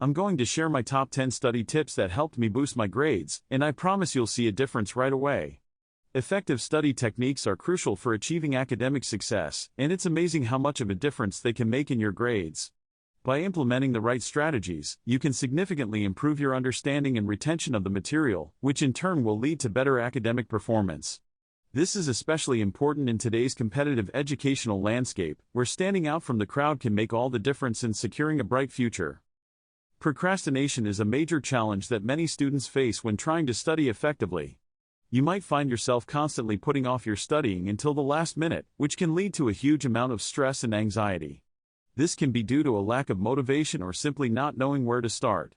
I'm going to share my top 10 study tips that helped me boost my grades, and I promise you'll see a difference right away. Effective study techniques are crucial for achieving academic success, and it's amazing how much of a difference they can make in your grades. By implementing the right strategies, you can significantly improve your understanding and retention of the material, which in turn will lead to better academic performance. This is especially important in today's competitive educational landscape, where standing out from the crowd can make all the difference in securing a bright future. Procrastination is a major challenge that many students face when trying to study effectively. You might find yourself constantly putting off your studying until the last minute, which can lead to a huge amount of stress and anxiety. This can be due to a lack of motivation or simply not knowing where to start.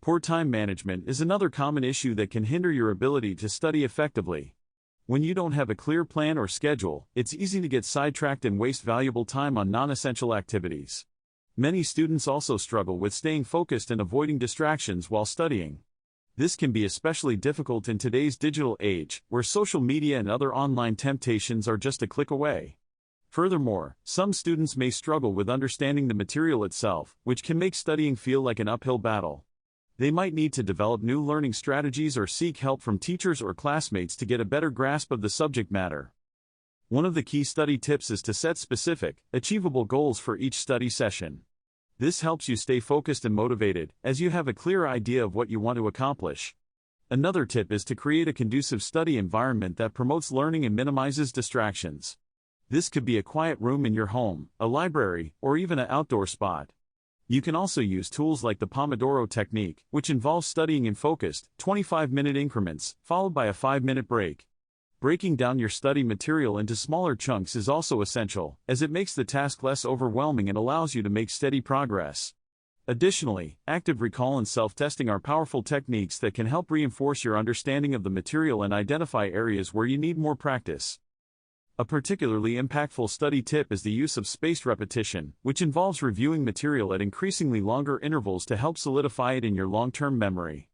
Poor time management is another common issue that can hinder your ability to study effectively. When you don't have a clear plan or schedule, it's easy to get sidetracked and waste valuable time on non-essential activities. Many students also struggle with staying focused and avoiding distractions while studying. This can be especially difficult in today's digital age, where social media and other online temptations are just a click away. Furthermore, some students may struggle with understanding the material itself, which can make studying feel like an uphill battle. They might need to develop new learning strategies or seek help from teachers or classmates to get a better grasp of the subject matter. One of the key study tips is to set specific, achievable goals for each study session. This helps you stay focused and motivated, as you have a clear idea of what you want to accomplish. Another tip is to create a conducive study environment that promotes learning and minimizes distractions. This could be a quiet room in your home, a library, or even an outdoor spot. You can also use tools like the Pomodoro technique, which involves studying in focused, 25-minute increments, followed by a 5-minute break. Breaking down your study material into smaller chunks is also essential, as it makes the task less overwhelming and allows you to make steady progress. Additionally, active recall and self-testing are powerful techniques that can help reinforce your understanding of the material and identify areas where you need more practice. A particularly impactful study tip is the use of spaced repetition, which involves reviewing material at increasingly longer intervals to help solidify it in your long-term memory.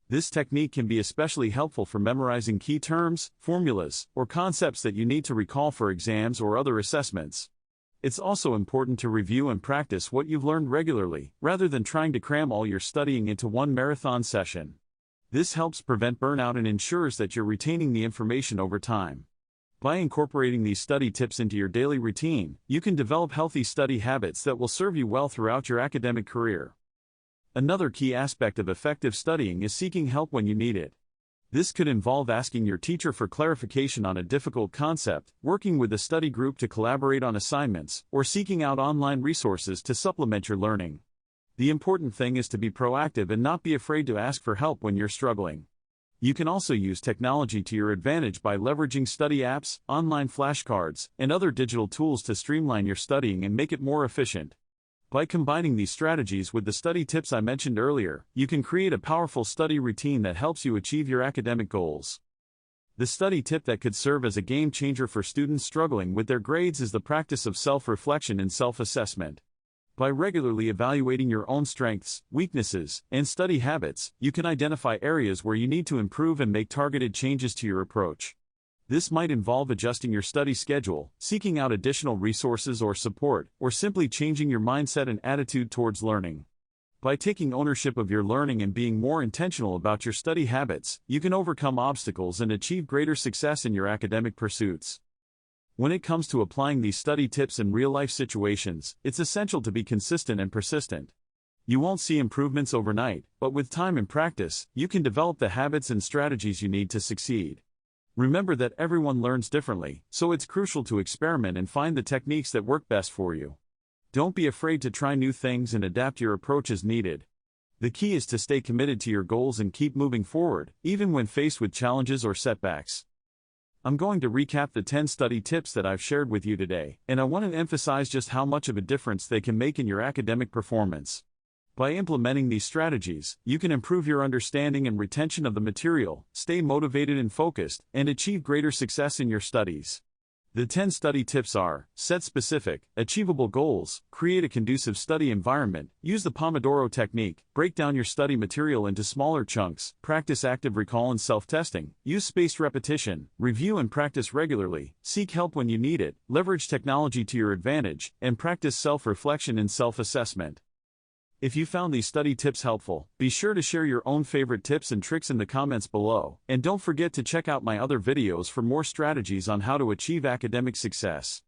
This technique can be especially helpful for memorizing key terms, formulas, or concepts that you need to recall for exams or other assessments. It's also important to review and practice what you've learned regularly, rather than trying to cram all your studying into one marathon session. This helps prevent burnout and ensures that you're retaining the information over time. By incorporating these study tips into your daily routine, you can develop healthy study habits that will serve you well throughout your academic career. Another key aspect of effective studying is seeking help when you need it. This could involve asking your teacher for clarification on a difficult concept, working with a study group to collaborate on assignments, or seeking out online resources to supplement your learning. The important thing is to be proactive and not be afraid to ask for help when you're struggling. You can also use technology to your advantage by leveraging study apps, online flashcards, and other digital tools to streamline your studying and make it more efficient. By combining these strategies with the study tips I mentioned earlier, you can create a powerful study routine that helps you achieve your academic goals. The study tip that could serve as a game changer for students struggling with their grades is the practice of self-reflection and self-assessment. By regularly evaluating your own strengths, weaknesses, and study habits, you can identify areas where you need to improve and make targeted changes to your approach. This might involve adjusting your study schedule, seeking out additional resources or support, or simply changing your mindset and attitude towards learning. By taking ownership of your learning and being more intentional about your study habits, you can overcome obstacles and achieve greater success in your academic pursuits. When it comes to applying these study tips in real-life situations, it's essential to be consistent and persistent. You won't see improvements overnight, but with time and practice, you can develop the habits and strategies you need to succeed. Remember that everyone learns differently, so it's crucial to experiment and find the techniques that work best for you. Don't be afraid to try new things and adapt your approach as needed. The key is to stay committed to your goals and keep moving forward, even when faced with challenges or setbacks. I'm going to recap the 10 study tips that I've shared with you today, and I want to emphasize just how much of a difference they can make in your academic performance. By implementing these strategies, you can improve your understanding and retention of the material, stay motivated and focused, and achieve greater success in your studies. The 10 study tips are: set specific, achievable goals, create a conducive study environment, use the Pomodoro technique, break down your study material into smaller chunks, practice active recall and self-testing, use spaced repetition, review and practice regularly, seek help when you need it, leverage technology to your advantage, and practice self-reflection and self-assessment. If you found these study tips helpful, be sure to share your own favorite tips and tricks in the comments below, and don't forget to check out my other videos for more strategies on how to achieve academic success.